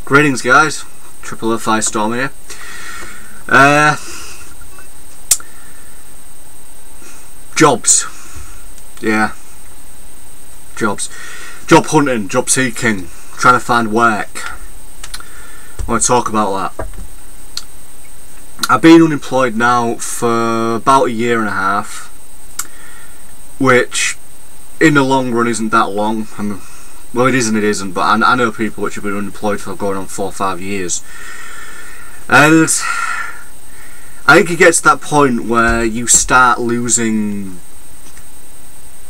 Greetings guys, Triple F Firestorm here. Jobs. Yeah. Jobs. Job hunting, job seeking, trying to find work. I want to talk about that. I've been unemployed now for about a year and a half, which in the long run isn't that long. Well, it is and it isn't, but I know people which have been unemployed for going on 4 or 5 years. And I think it gets to that point where you start losing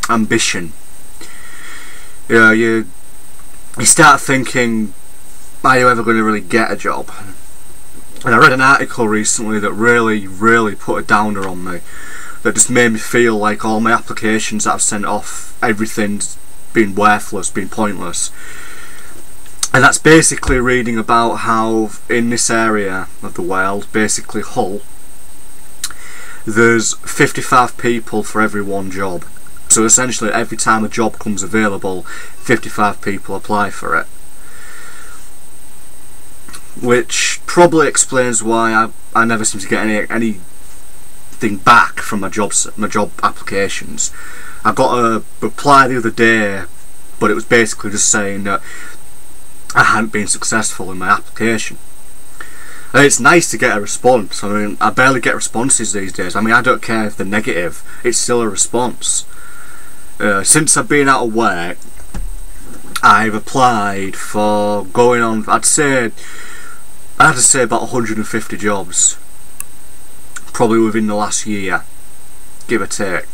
ambition. You know, you start thinking, are you ever going to really get a job? And I read an article recently that really put a downer on me. That just made me feel like all my applications that I've sent off, everything's been worthless, been pointless. And that's basically reading about how in this area of the world, basically Hull, there's 55 people for every one job. So essentially every time a job comes available, 55 people apply for it. Which probably explains why I never seem to get anything back from my job applications. I got a reply the other day, but it was basically just saying that I hadn't been successful in my application. And it's nice to get a response. I mean, I barely get responses these days. I mean, I don't care if they're negative, it's still a response. Since I've been out of work, I've applied for going on, I had to say about 150 jobs, probably within the last year, give or take.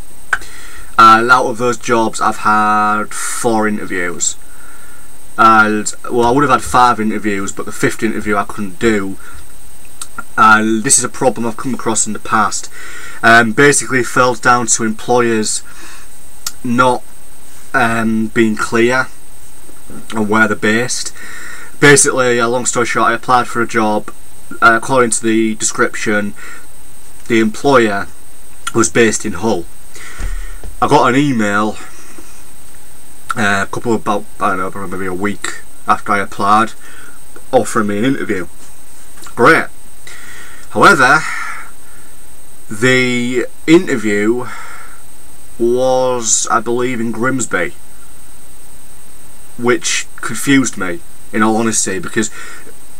And out of those jobs I've had 4 interviews. And well, I would have had 5 interviews, but the 5th interview I couldn't do. And this is a problem I've come across in the past. Basically it falls down to employers not being clear on where they're based. Basically, a long story short, I applied for a job. According to the description, the employer was based in Hull. I got an email I don't know, maybe a week after I applied, offering me an interview. Great. However, the interview was, I believe, in Grimsby, which confused me, in all honesty, because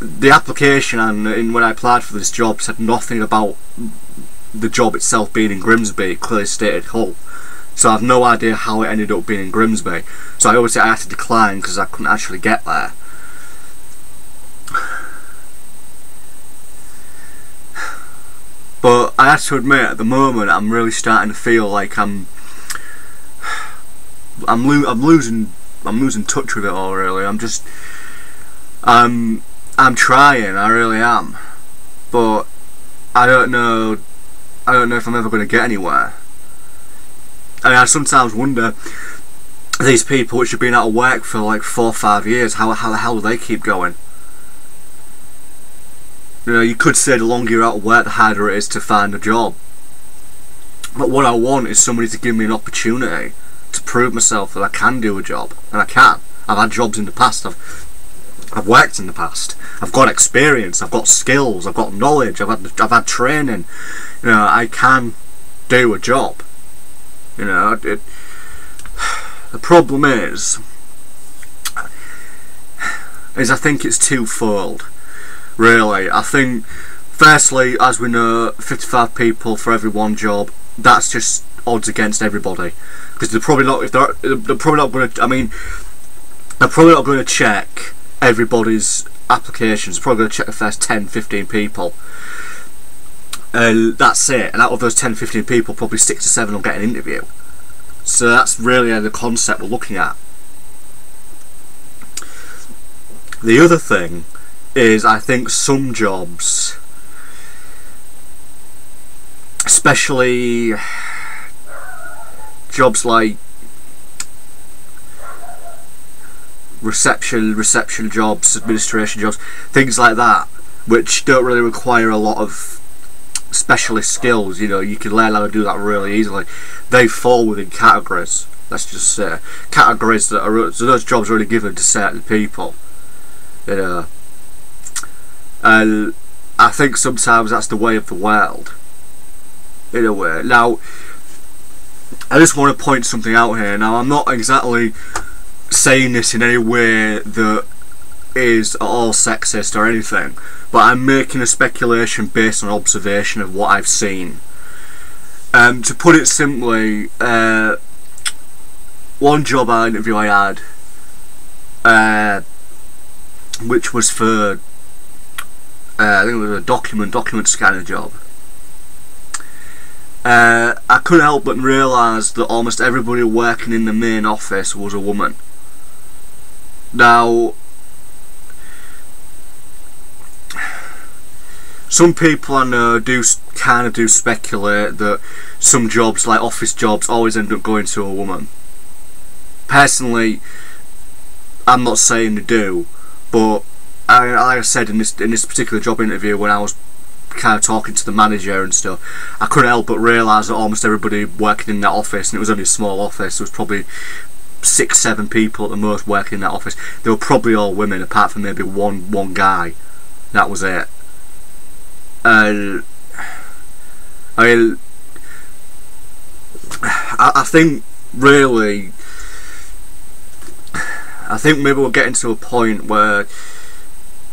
the application and when I applied for this job said nothing about the job itself being in Grimsby. It clearly stated Hull. So I have no idea how it ended up being in Grimsby. So I had to decline because I couldn't actually get there. But I have to admit, at the moment, I'm really starting to feel like I'm losing touch with it all. Really, I'm trying. I really am, but I don't know if I'm ever going to get anywhere. I mean, I sometimes wonder, these people which have been out of work for like 4 or 5 years, how the hell do they keep going? You know, you could say the longer you're out of work, the harder it is to find a job. But what I want is somebody to give me an opportunity to prove myself that I can do a job, and I can. I've had jobs in the past. I've worked in the past. I've got experience. I've got skills. I've got knowledge. I've had training. You know, I can do a job. You know, the problem is I think it's twofold. Really, I think firstly, as we know, 55 people for every one job. That's just odds against everybody, because they're probably not. They're probably not going to. I mean, they're probably not going to check everybody's applications. They're probably going to check the first 10, 15 people. That's it. And out of those 10, 15 people, probably 6 or 7 will get an interview. So that's really the concept we're looking at. The other thing is, I think some jobs, especially jobs like reception jobs, administration jobs, things like that, which don't really require a lot of specialist skills. You know, you can learn how to do that really easily. They fall within categories, let's just say, categories that are, so those jobs are only given to certain people. You know, And I think sometimes that's the way of the world, in a way. Now, I just want to point something out here. Now, I'm not exactly saying this in any way that is at all sexist or anything, but I'm making a speculation based on observation of what I've seen. To put it simply, one job interview I had, which was for, I think it was a document scanner job. I couldn't help but realise that almost everybody working in the main office was a woman. Now, some people I know do speculate that some jobs, like office jobs, always end up going to a woman. Personally, I'm not saying they do, but like I said in this particular job interview, when I was kind of talking to the manager and stuff, I couldn't help but realise that almost everybody working in that office, and it was only a small office, there was probably 6-7 people at the most working in that office. They were probably all women, apart from maybe one guy. That was it. I mean, I think really, I think maybe we're getting to a point where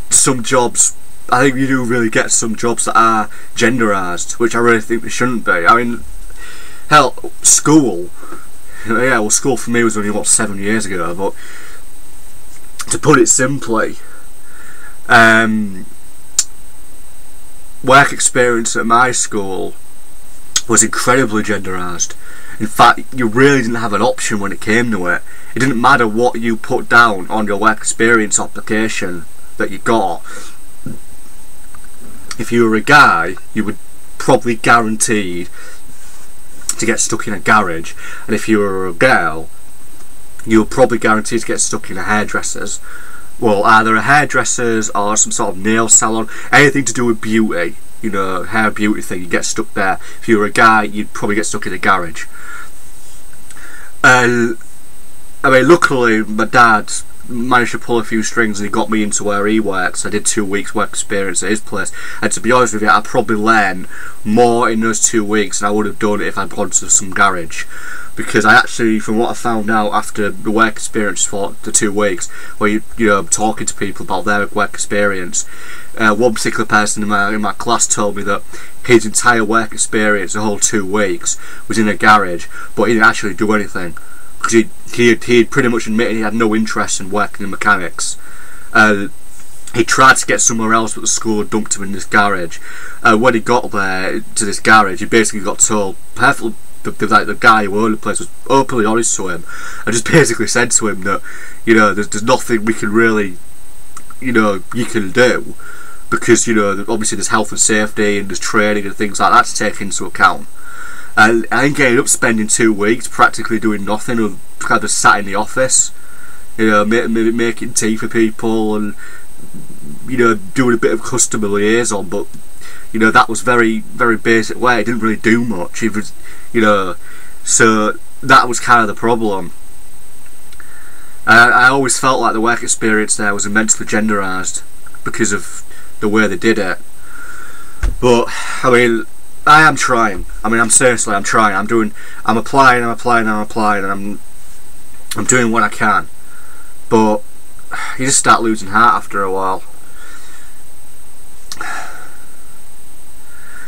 some jobs, I think you do really get some jobs that are genderised, which I really think they shouldn't be. I mean, hell, school, yeah, well, school for me was only, what, 7 years ago, but to put it simply, work experience at my school was incredibly genderised. In fact, you really didn't have an option when it came to it. It didn't matter what you put down on your work experience application that you got. If you were a guy, you were probably guaranteed to get stuck in a garage, and if you were a girl, you were probably guaranteed to get stuck in a hairdresser's. Well, either a hairdresser's or some sort of nail salon, anything to do with beauty, you know, hair beauty thing, you get stuck there. If you were a guy, you'd probably get stuck in a garage. I mean, luckily my dad managed to pull a few strings and he got me into where he works. I did 2 weeks work experience at his place, and to be honest with you, I probably learned more in those 2 weeks than I would have done if I'd gone to some garage. Because I actually, from what I found out after the work experience for the 2 weeks, where you know, talking to people about their work experience, one particular person in my class told me that his entire work experience, the whole 2 weeks, was in a garage, but he didn't actually do anything, because he had pretty much admitted he had no interest in working in mechanics. He tried to get somewhere else, but the school had dumped him in this garage. When he got there to this garage, he basically got told, perfectly, the guy who owned the place was openly honest to him, and just basically said to him that, you know, there's nothing we can really, you know, you can do, because, you know, obviously there's health and safety and there's training and things like that to take into account. And I think I ended up spending 2 weeks practically doing nothing, or kind of sat in the office, you know, maybe making tea for people and, you know, doing a bit of customer liaison, but, you know, that was very, very basic way. It didn't really do much. It was, you know, so that was kind of the problem. I always felt like the work experience there was immensely genderised because of the way they did it. But I mean, I am trying. I mean, I'm trying. I'm applying, and I'm doing what I can. But you just start losing heart after a while.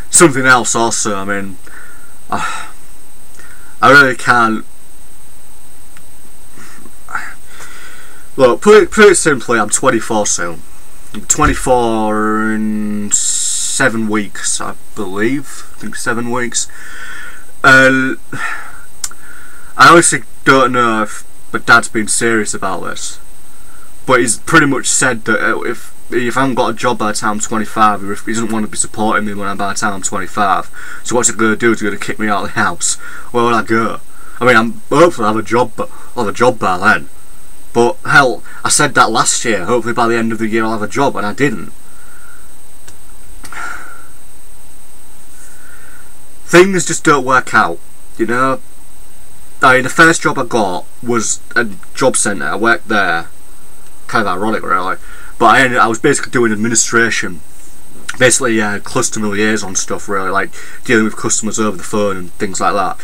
Something else also, I mean, I really can't. Look, put it simply, I'm 24 soon. I'm 24 in 7 weeks, I believe. I think 7 weeks. I honestly don't know if my dad's been serious about this, but he's pretty much said that if I haven't got a job by the time I'm 25, or if he doesn't want to be supporting me by the time I'm 25, so what's he going to do? Is he going to kick me out of the house? Where will I go? I mean, hopefully I'll have a job by then. But hell, I said that last year. Hopefully by the end of the year I'll have a job, and I didn't. Things just don't work out, you know. I mean, the first job I got was a job centre. I worked there. Kind of ironic, really. But I was basically doing administration basically customer liaison stuff, really, like dealing with customers over the phone and things like that.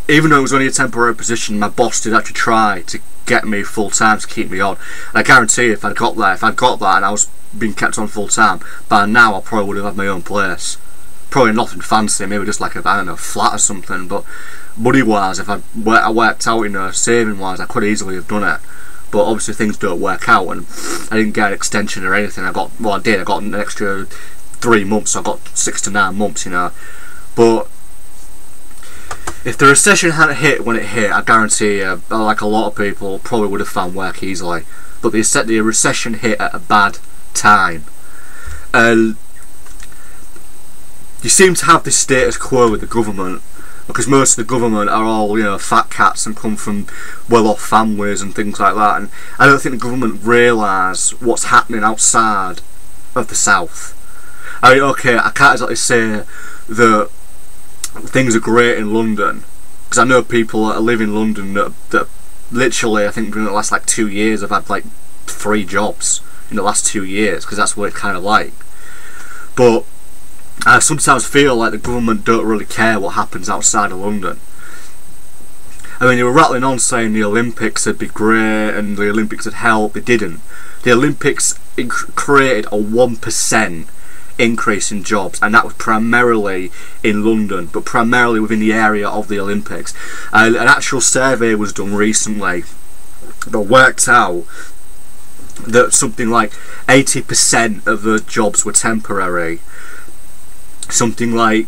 Even though it was only a temporary position, my boss did actually try to get me full time to keep me on. And I guarantee you, if I'd got that and I was being kept on full time, by now I probably would have had my own place. Probably nothing fancy, maybe just like a, I don't know, flat or something. But money wise, if I worked out, you know, saving wise, I could easily have done it. But obviously things don't work out, and I didn't get an extension or anything. I got an extra 3 months. So I got 6 to 9 months, you know. But if the recession hadn't hit when it hit, I guarantee you, like a lot of people, probably would have found work easily. But the recession hit at a bad time. You seem to have this status quo with the government, because most of the government are all, you know, fat cats and come from well-off families and things like that. And I don't think the government realise what's happening outside of the south. I mean, okay, I can't exactly say that things are great in London, because I know people that live in London that literally, I think in the last like 2 years, have had like 3 jobs in the last 2 years, because that's what it's kind of like. But I sometimes feel like the government don't really care what happens outside of London. I mean, they were rattling on saying the Olympics would be great and the Olympics would help. They didn't. The Olympics created a 1% increase in jobs, and that was primarily in London, but primarily within the area of the Olympics. An actual survey was done recently that worked out that something like 80% of the jobs were temporary. Something like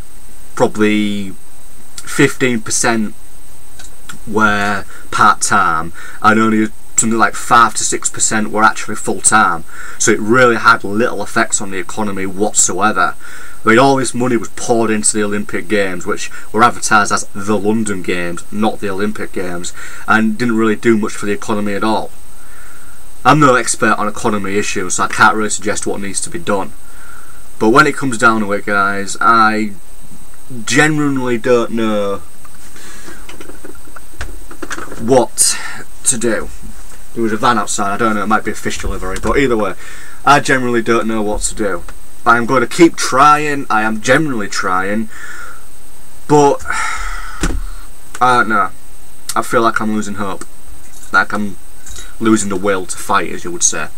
probably 15% were part-time, and only something like 5 to 6% were actually full-time. So it really had little effects on the economy whatsoever. I mean, all this money was poured into the Olympic Games, which were advertised as the London Games, not the Olympic Games, and didn't really do much for the economy at all. I'm no expert on economy issues, so I can't really suggest what needs to be done. But when it comes down to it, guys, I genuinely don't know what to do. There was a van outside, I don't know, it might be a fish delivery, but either way, I generally don't know what to do. I'm going to keep trying, I am genuinely trying, but I don't know. I feel like I'm losing hope. Like I'm losing the will to fight, as you would say.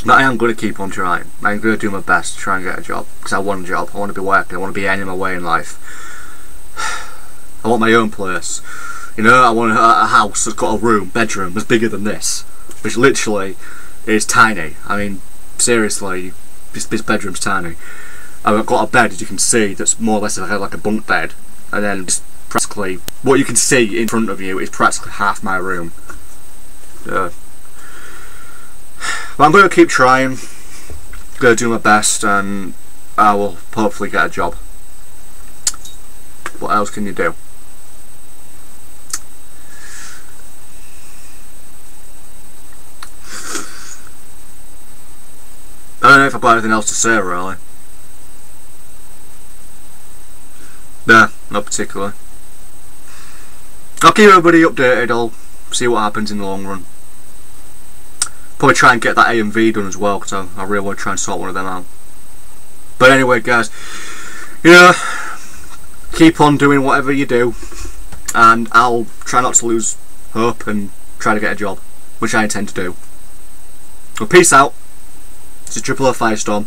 But I am going to keep on trying. I'm going to do my best to try and get a job, because I want a job, I want to be working, I want to be earning my way in life. I want my own place. You know, I want a house that's got a bedroom that's bigger than this, which literally is tiny. I mean, seriously, this bedroom's tiny. I've got a bed, as you can see, that's more or less like a bunk bed, and then just practically what you can see in front of you is practically half my room. But I'm going to keep trying, going to do my best, and I will hopefully get a job. What else can you do? I don't know if I've got anything else to say, really. Nah, not particularly. I'll keep everybody updated, I'll see what happens in the long run. Probably try and get that AMV done as well, because I really want to try and sort one of them out. But anyway, guys, you know, keep on doing whatever you do, and I'll try not to lose hope and try to get a job, which I intend to do. Well, peace out. It's a Triple O Firestorm.